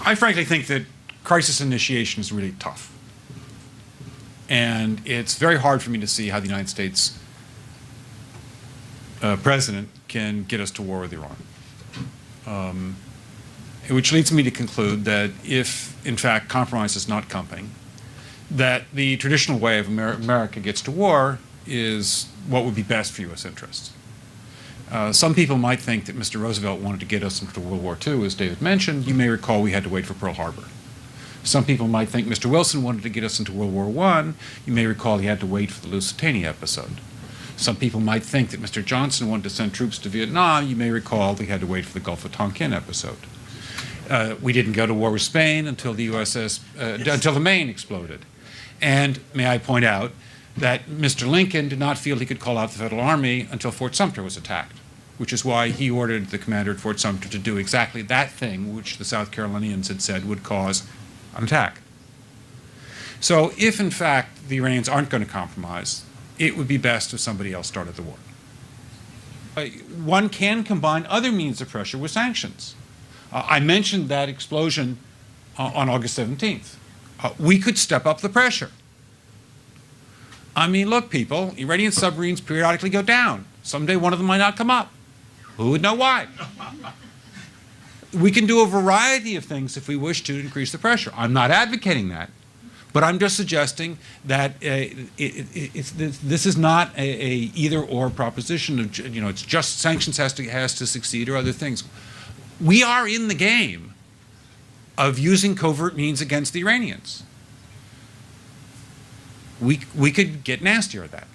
I frankly think that crisis initiation is really tough. And it's very hard for me to see how the United States president can get us to war with Iran. Which leads me to conclude that if, in fact, compromise is not coming, that the traditional way of America gets to war is what would be best for U.S. interests. Some people might think that Mr. Roosevelt wanted to get us into World War II, as David mentioned. You may recall we had to wait for Pearl Harbor. Some people might think Mr. Wilson wanted to get us into World War I. You may recall he had to wait for the Lusitania episode. Some people might think that Mr. Johnson wanted to send troops to Vietnam. You may recall he had to wait for the Gulf of Tonkin episode. We didn't go to war with Spain until the until the Maine exploded. And may I point out that Mr. Lincoln did not feel he could call out the Federal Army until Fort Sumter was attacked, which is why he ordered the commander at Fort Sumter to do exactly that thing which the South Carolinians had said would cause an attack. So if, in fact, the Iranians aren't going to compromise, it would be best if somebody else started the war. One can combine other means of pressure with sanctions. I mentioned that explosion on August 17th. We could step up the pressure. I mean, look, people, Iranian submarines periodically go down. Someday one of them might not come up. Who would know why? We can do a variety of things if we wish to increase the pressure. I'm not advocating that, but I'm just suggesting that this is not a either-or proposition. Of, it's just sanctions has to succeed or other things. We are in the game of using covert means against the Iranians. We could get nastier at that.